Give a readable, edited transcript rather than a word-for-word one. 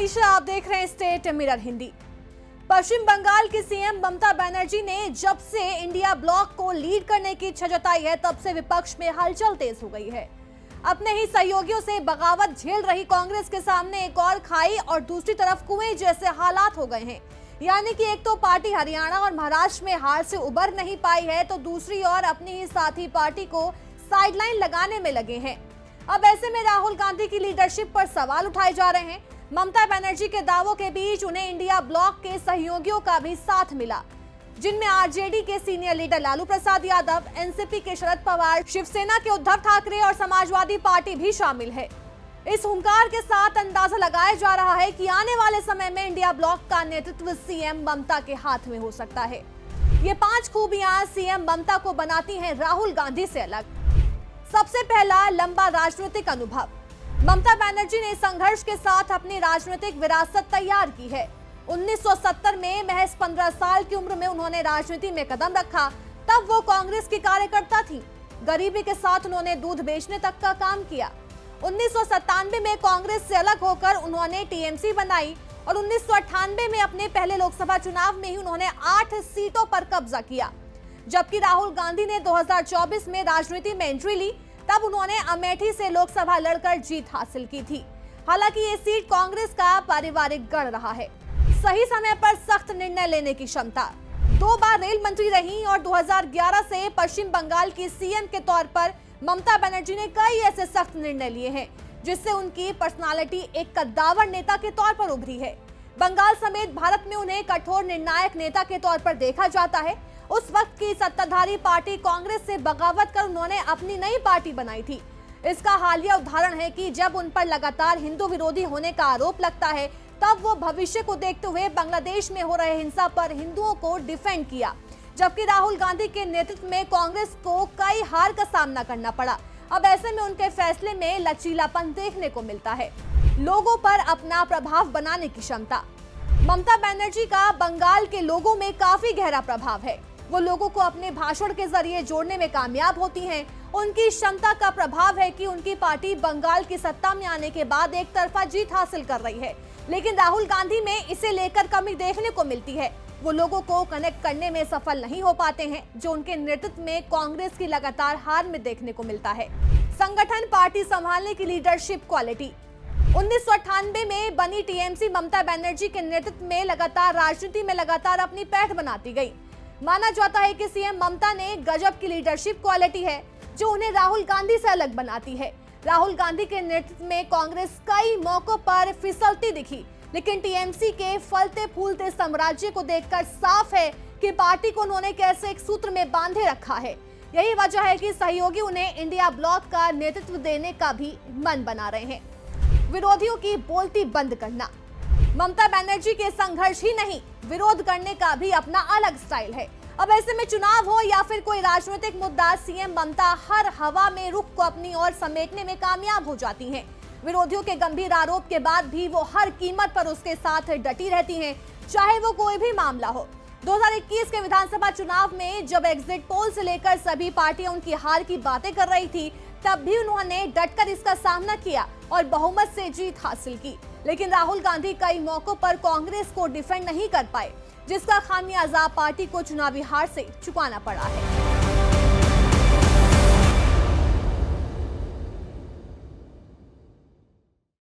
मनीषा, आप देख रहे हैं स्टेट मिरर हिंदी। पश्चिम बंगाल की सीएम ममता बनर्जी ने जब से इंडिया ब्लॉक को लीड करने की इच्छा जताई है, तब से विपक्ष में हलचल तेज हो गई है। अपने ही सहयोगियों से बगावत झेल रही कांग्रेस के सामने एक और खाई और दूसरी तरफ कुएं जैसे हालात हो गए हैं। यानी कि एक तो पार्टी हरियाणा और महाराष्ट्र में हार से उबर नहीं पाई है, तो दूसरी ओर अपनी ही साथी पार्टी को साइडलाइन लगाने में लगे हैं। अब ऐसे में राहुल गांधी की लीडरशिप पर सवाल उठाए जा रहे हैं। ममता बनर्जी के दावों के बीच उन्हें इंडिया ब्लॉक के सहयोगियों का भी साथ मिला, जिनमें आरजेडी के senior leader Lalu Prasad Yadav, NCP के शरद पवार, शिवसेना के उद्धव ठाकरे और समाजवादी पार्टी भी शामिल है। इस हुंकार के साथ अंदाजा लगाया जा रहा है कि आने वाले समय में इंडिया ब्लॉक का नेतृत्व सीएम ममता के हाथ में हो सकता है। ये 5 खूबियां सीएम ममता को बनाती हैं राहुल गांधी से अलग। सबसे पहला, लंबा राजनीतिक अनुभव। ममता बनर्जी ने संघर्ष के साथ अपनी राजनीतिक विरासत तैयार की है। 1970 में महज 15 साल की उम्र में उन्होंने राजनीति में कदम रखा। तब वो कांग्रेस की कार्यकर्ता थी। गरीबी के साथ उन्होंने दूध बेचने तक का काम किया। 1997 में कांग्रेस से अलग होकर उन्होंने टीएमसी बनाई और 1998 में अपने पहले लोकसभा चुनाव में ही उन्होंने 8 सीटों पर कब्जा किया। जबकि राहुल गांधी ने 2024 में राजनीति में एंट्री ली, तब उन्होंने अमेठी से लोकसभा लड़कर जीत हासिल की थी। हालांकि ये सीट कांग्रेस का पारिवारिक गढ़ रहा है। सही समय पर सख्त निर्णय लेने की क्षमता। 2 बार रेल मंत्री रही और 2011 से पश्चिम बंगाल की सीएम के तौर पर ममता बनर्जी ने कई ऐसे सख्त निर्णय लिए हैं, जिससे उनकी पर्सनालिटी एक कद्दावर नेता के तौर पर उभरी है। बंगाल समेत भारत में उन्हें कठोर निर्णायक नेता के तौर पर देखा जाता है। उस वक्त की सत्ताधारी पार्टी कांग्रेस से बगावत कर उन्होंने अपनी नई पार्टी बनाई थी। इसका हालिया उदाहरण है कि जब उन पर लगातार हिंदू विरोधी होने का आरोप लगता है, तब वो भविष्य को देखते हुए बांग्लादेश में हो रहे हिंसा पर हिंदुओं को डिफेंड किया। जबकि राहुल गांधी के नेतृत्व में कांग्रेस को कई हार का सामना करना पड़ा। अब ऐसे में उनके फैसले में लचीलापन देखने को मिलता है। लोगों पर अपना प्रभाव बनाने की क्षमता। ममता बनर्जी का बंगाल के लोगों में काफी गहरा प्रभाव है। वो लोगों को अपने भाषण के जरिए जोड़ने में कामयाब होती हैं। उनकी क्षमता का प्रभाव है कि उनकी पार्टी बंगाल की सत्ता में आने के बाद एक तरफा जीत हासिल कर रही है, लेकिन राहुल गांधी में इसे लेकर कमी देखने को मिलती है। वो लोगों को कनेक्ट करने में सफल नहीं हो पाते हैं, जो उनके नेतृत्व में कांग्रेस की लगातार हार में देखने को मिलता है। संगठन, पार्टी संभालने की लीडरशिप क्वालिटी। 1998 में बनी टीएमसी ममता बनर्जी के नेतृत्व में लगातार राजनीति में लगातार अपनी पैठ बनाती गई। माना जाता है कि सीएम ममता ने गजब की लीडरशिप क्वालिटी है, जो उन्हें राहुल गांधी से अलग बनाती है। राहुल गांधी के नेतृत्व में कांग्रेस कई मौकों पर फिसलती दिखी, लेकिन टीएमसी के फलते फूलते साम्राज्य को देखकर साफ है कि पार्टी को उन्होंने कैसे एक सूत्र में बांधे रखा है। यही वजह है कि सहयोगी उन्हें इंडिया ब्लॉक का नेतृत्व देने का भी मन बना रहे हैं। विरोधियों की बोलती बंद करना। ममता बनर्जी के संघर्ष ही नहीं, विरोध करने का भी अपना अलग स्टाइल है। अब ऐसे में चुनाव हो या फिर कोई राजनीतिक मुद्दा, सीएम ममता हर हवा में रुख को अपनी ओर समेटने में कामयाब हो जाती हैं। विरोधियों के गंभीर आरोप के बाद भी वो हर कीमत पर उसके साथ डटी रहती हैं, चाहे वो कोई भी मामला हो। 2021 के विधानसभा चुनाव में जब एग्जिट पोल से लेकर सभी पार्टियां उनकी हार की बातें कर रही थी, तब भी उन्होंने डटकर इसका सामना किया और बहुमत से जीत हासिल की। लेकिन राहुल गांधी कई मौकों पर कांग्रेस को डिफेंड नहीं कर पाए, जिसका खामियाजा पार्टी को चुनावी हार से चुकाना पड़ा है।